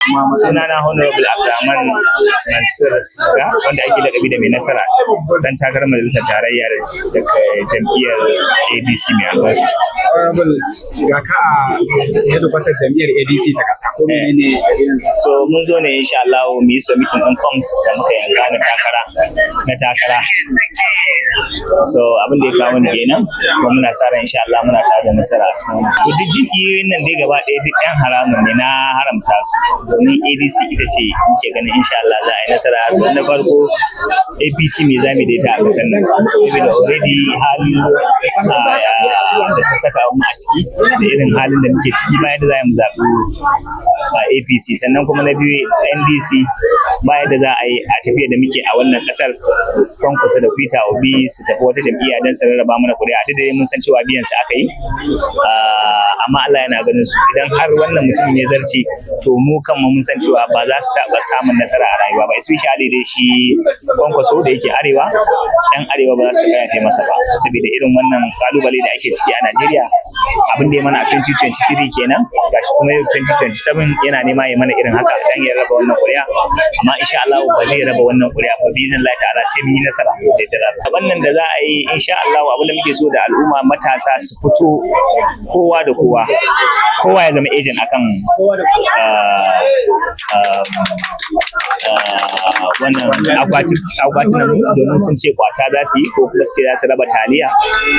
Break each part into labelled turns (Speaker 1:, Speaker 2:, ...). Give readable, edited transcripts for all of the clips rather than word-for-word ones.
Speaker 1: Sunana Honorable Abdulrahman Mansur Siga, wanda ake lakabi da mai nasara dan takarar majalisar tarayya daga jam'iyyar ADC mai albarka.
Speaker 2: Honorable ga ka a hedikwatar jam'iyyar ADC ta ƙasa ko menene?
Speaker 1: So mun zo ne insha Allah mu yi submitting din forms da muka yanka na takara. So abin da ya kawo ni kenan kuma muna sa ran insha Allah muna tare da nasara a cikin wannan. To duk jijiyoyin nan dai gaba ɗaya duk ɗan haramun ne, na haramta su domin ADC ita ce muke ganin insha Allah za a yi nasara. So na farko APC mai zami da ita a ƙasar nan saboda already hali da ta saka mu a ciki da irin halin da muke ciki bayan da za mu zaɓi APC. Sannan kuma na biyu NDC bayan da za a yi a tafiya da muke a wannan ƙasar Kwankwaso da Peter Obi su tafi wata jam'iyya don su rarraba mana kuri'a, duk da mun san cewa biyan su aka yi, amma Allah yana ganin su. Idan har wannan mutumin ya zarce to mu kanmu mun san cewa ba za su taɓa samun nasara a rayuwa ba, especially dai shi Kwankwaso da yake arewa, ɗan arewa ba za su taɓa yafe masa ba saboda irin wannan kalubale da ake ciki a Najeriya. Abin da ya mana a 2023 kenan gashi kuma yau 2027 yana nema ya mana irin haka dan ya raba wannan kuri'a, amma insha Allah ba zai raba wannan kuri'a ba, bizin Allah ta'ala sai mun yi nasara da wannan da za a yi insha Allah. Abin da muke so da al'umma matasa su fito kowa da kowa ya zama agent akan wannan akwatunan domin sun ce kwata za su yi ko kuma su ce za su raba taliya,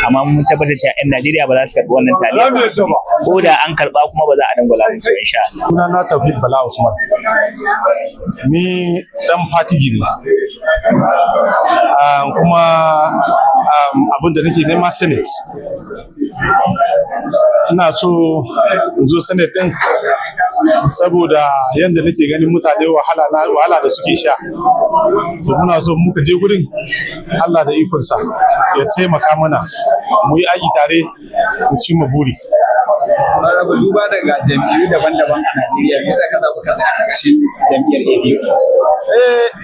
Speaker 1: amma mun tabbatar cewa 'yan Najeriya ba za su karɓi wannan taliya ko da an karɓa kuma ba za a dangwala musu insha Allah.
Speaker 3: Sunana Tawhid Bala Usman, ni dan Fatigi ne, kuma abin da nake nema Senate. Ina so in zo Senate din saboda yadda nake ganin mutane wahala da suke sha, to muna so muka je gurin Allah da ikonsa ya taimaka mana mu yi aiki tare mu ci mu buri.
Speaker 2: Honorable, duba daga jam'iyyu daban-daban a Najeriya, me yasa ka zaɓi ka tsaya a ƙarshen jam'iyyar ADC?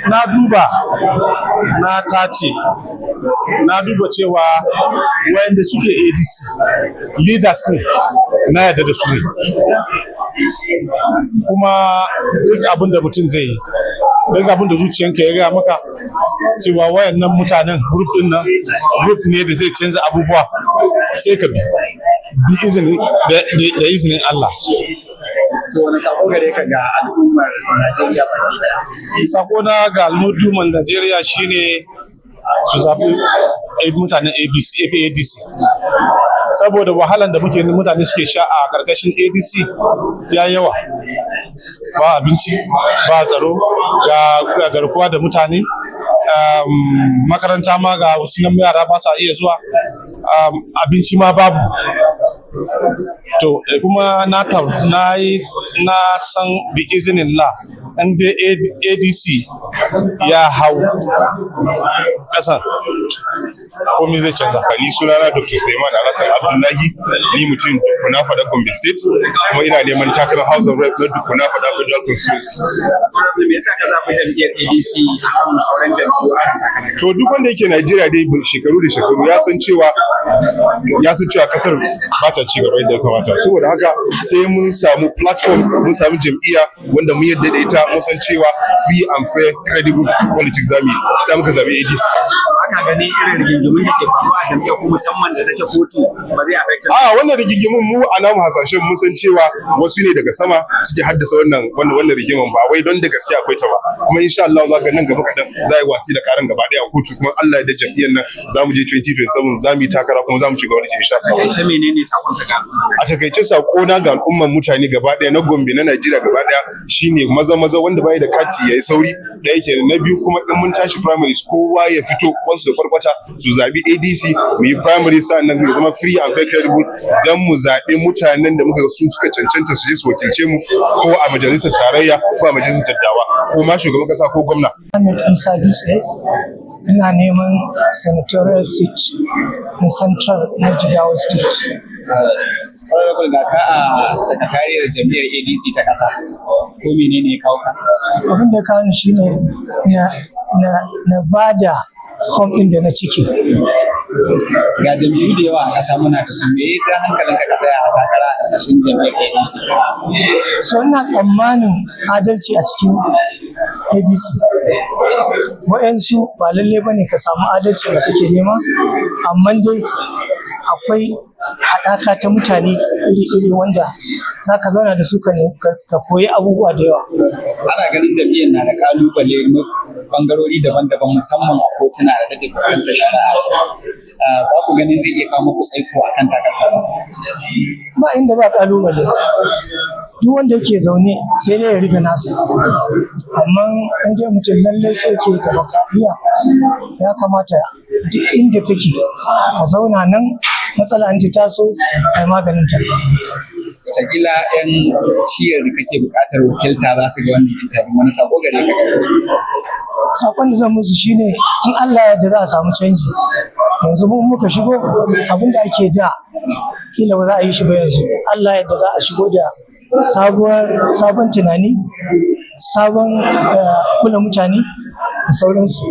Speaker 3: Na duba, na tace, na duba cewa wayanda suke ADC leaders ne, na yarda da su ne, kuma duk abin da mutum zai yi, duk abin da zuciyanka ya gaya maka cewa wayannan mutanen group din nan group ne da zai canza abubuwa, sai ka bi da izinin Allah.
Speaker 2: To wani sako gare ka ga al'ummar Najeriya baki daya?
Speaker 3: Sako na ga al'ummar Najeriya shine su zaɓi mutanen ADC, saboda wahalan da mutane suke sha a ƙarƙashin ADC ya yawa. Ba abinci, ba tsaro, ga garkuwa da mutane, makaranta ma ga wasu nan yara ba sa iya zuwa, abinci ma babu. To kuma na san bi izinin la an dai ADC ya hau ƙasan komai zai canza.
Speaker 4: Ni sunana Dr. Suleiman Alhassan Abdullahi, ni mutum Dukuna Fada Gombe State, kuma ina neman takarar House of Reps na Dukuna Fada Federal Constituency.
Speaker 2: Me yasa ka zaɓi jam'iyyar ADC akan sauran jam'iyyu?
Speaker 4: To duk wanda yake Najeriya dai shekaru da shekaru ya san cewa kasar ba ta ci gaba yadda ya kamata. Saboda haka sai mun samu platform, mun samu jam'iyya wanda mun yadda da ita, mun san cewa free and fair credible politics zamu yi, sai muka zaɓi ADC.
Speaker 2: Aka gani irin rigingimin da ke faruwa a jam'iyyar ku musamman da take kotu ba zai affect
Speaker 4: ba? Wannan rigingimin mu a namu hasashen mun san cewa wasu ne daga sama suke haddasa wannan rigimin, ba wai don da gaske akwai ta ba. Kuma insha Allah za ga nan gaba kaɗan za a yi wasi da karan gaba ɗaya a kotu, kuma Allah da jam'iyyar nan za mu je 2027 za mu yi takara kuma za mu ci gaba da insha Allah.
Speaker 2: Ita menene sakon ta ga?
Speaker 4: A takaice sako na ga al'umman mutane gaba ɗaya na Gombe na Najeriya gaba ɗaya shine maza wanda bai da kati yayi sauri, da yake na biyu kuma in mun tashi primaries kowa ya fito kwansu da kwarkwata su zabi ADC mu yi primary, sannan ya zama free and fair credible dan mu zabi mutanen da muka su suka cancanta su je su wakilce mu ko a majalisar tarayya ko a majalisar dattawa ko ma shugaban kasa ko gwamna.
Speaker 5: Ahmed Isa Dutse, ina neman senatorial seat na Central na Jigawa State.
Speaker 2: Honorable, ga ka a sakatariyar jam'iyyar ADC ta ƙasa, ko menene ya kawo ka?
Speaker 5: Abin da kawo shi ne na bada form ɗin da na cike.
Speaker 2: Ga jam'iyyu da yawa a ƙasa muna da su, me ya ja hankalinka ka tsaya a takara a ƙarƙashin jam'iyyar ADC?
Speaker 5: To ina tsammanin adalci a cikin ADC. Wa'yansu ba lalle ba ne ka samu adalci da kake nema, amma dai akwai haɗaka ta mutane iri-iri wanda za ka zauna da su ka koyi abubuwa da yawa.
Speaker 2: Ana ganin jam'iyyar na da kalubale bangarori daban-daban musamman a kotuna da take fuskantar shari'a. Ba ku ganin zai iya kawo muku tsaiko a kan takarda?
Speaker 5: Ba inda ba kalubale. Duk wanda yake zaune sai dai ya rufe nasa. Amma in dai mutum lallai so yake demokradiyya, ya kamata duk inda kake ka zauna nan, matsala an ta taso a maganin ta.
Speaker 2: Wataƙila 'yan shiyar da kake buƙatar wakilta za su ga wannan intabi, wani sako gare ka gare su?
Speaker 5: Sakon da zan musu shine in Allah ya yarda za a samu canji. Yanzu mun muka shigo abin da ake da kila ba za a yi shi ba yanzu. Allah ya yarda za a shigo da sabon tunani, sabon kula mutane da sauransu.